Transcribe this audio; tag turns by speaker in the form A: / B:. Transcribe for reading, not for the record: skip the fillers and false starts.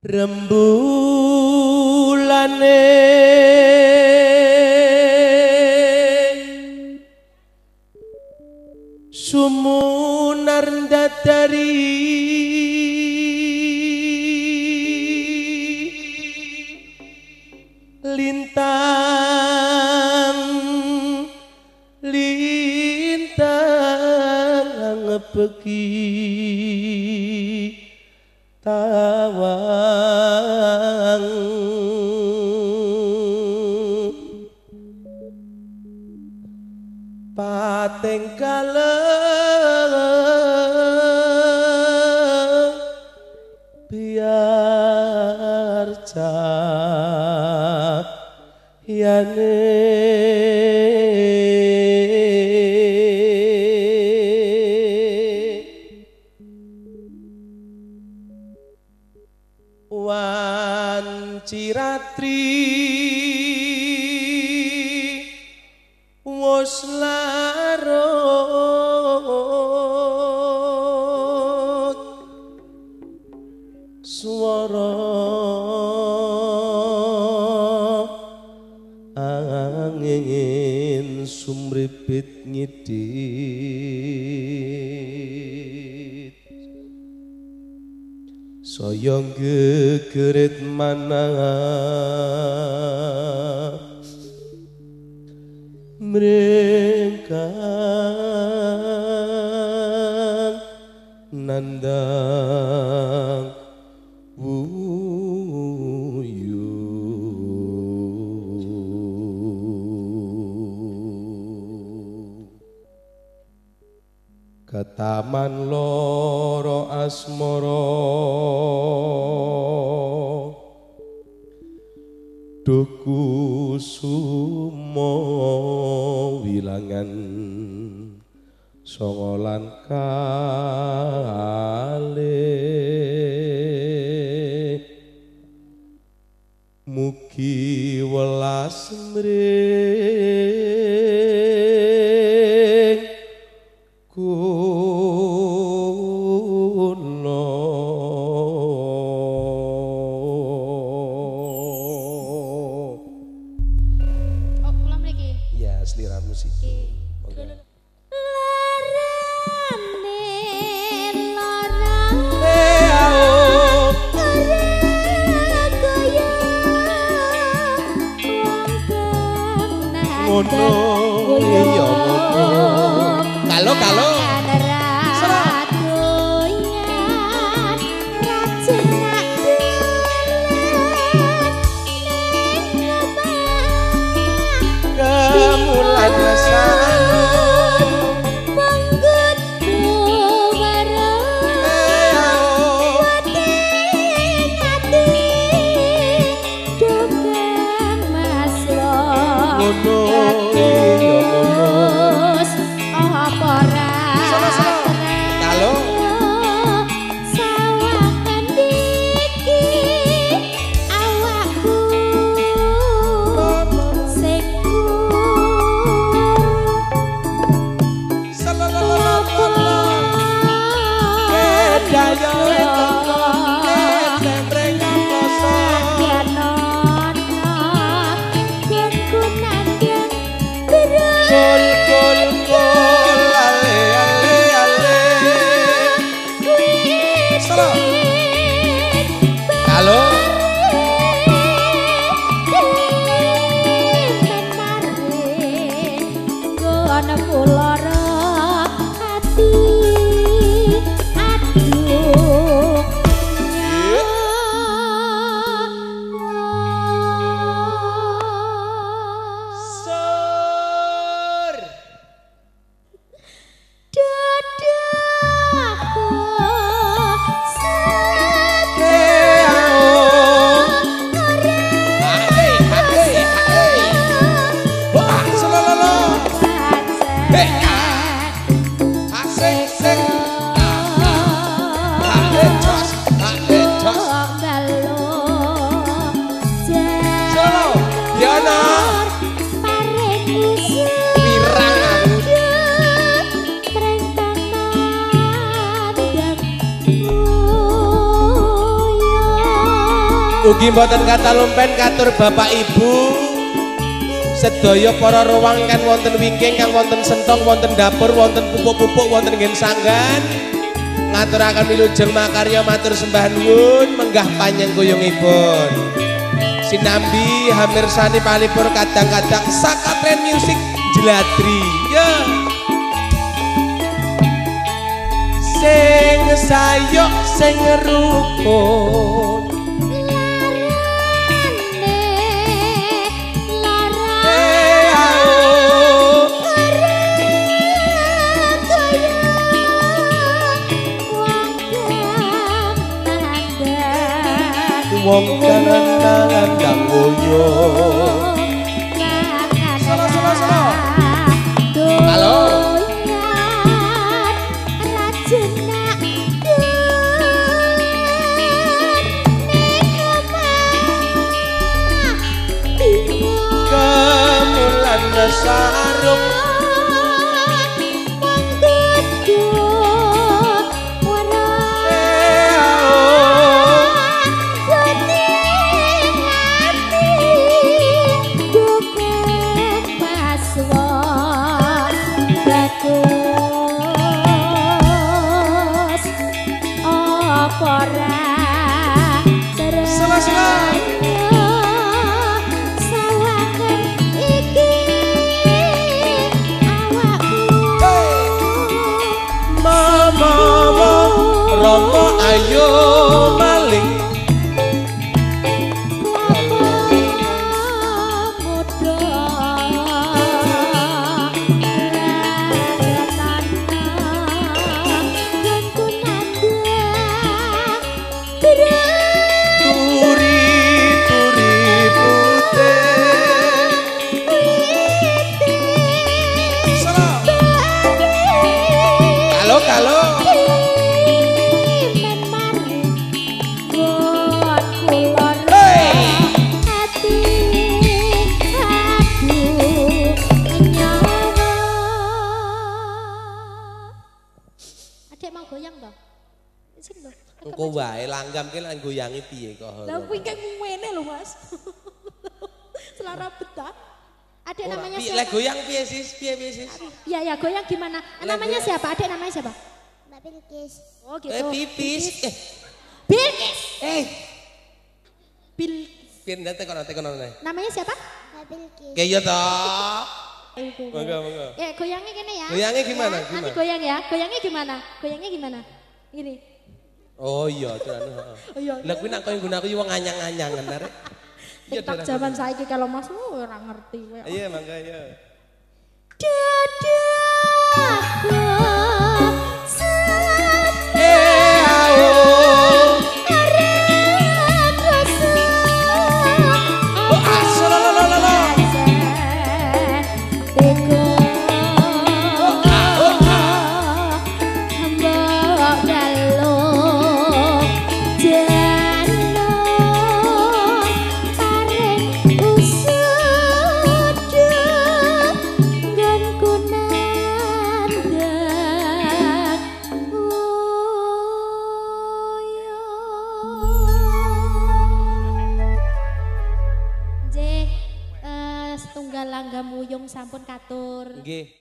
A: Rembulane sumunar dadari lintang ngepeki tawang pateng kalem biar cahyane Ciratri wos larut swara angin sumripit ngidit saya gegerit manah mrengkang nandang wuyu ketaman loro asmara duku sumo wilangan songolan kalih mugi welas mring seliramu sih. Ngono iya ngono. Kalau no Ugi mboten kata lumpen katur Bapak Ibu sedaya para ruang kan wonten wingking kang wonten sentong wonten dapur wonten pupuk-pupuk wonten ngen sanggan ngaturaken wilujeng makarya matur sembah nuwun menggah panjang guyungipun sinambi hamirsani palipur kadang-kadang Sakatren Music Jeladri ya sing sayok sing rukun wong kangen kang ngoyo halo kemulan sarung Romo ayo maling kalau engko wae langgam ki lan goyangi piye kok.
B: Lah kuwi kan ngene lho Mas. Selara betah. Adek namanya siapa?
A: Lek goyang piye sis? Piye sis?
B: Iya ya, goyang gimana? Namanya siapa? Adek namanya siapa?
C: Mbak Bilkis.
B: Oh gitu.
A: Pipis.
B: Bilkis.
A: Bilkis. Piye ndak tekono.
B: Namanya siapa?
C: Mbak Bilkis.
A: Kayak toh. Monggo.
B: Goyangnya gini ya.
A: Goyangnya gimana?
B: Nanti goyang ya. Goyangnya gimana? Gini.
A: Oh iya, lah kuwi nak koyo nggunaku yo wong anyang-anyangan arek.
B: Iya tak zaman saiki kalau Mas ora ngerti kowe.
A: Iya mangga ya.
B: Setunggal langgam uyung sampun katur.
A: Nggih.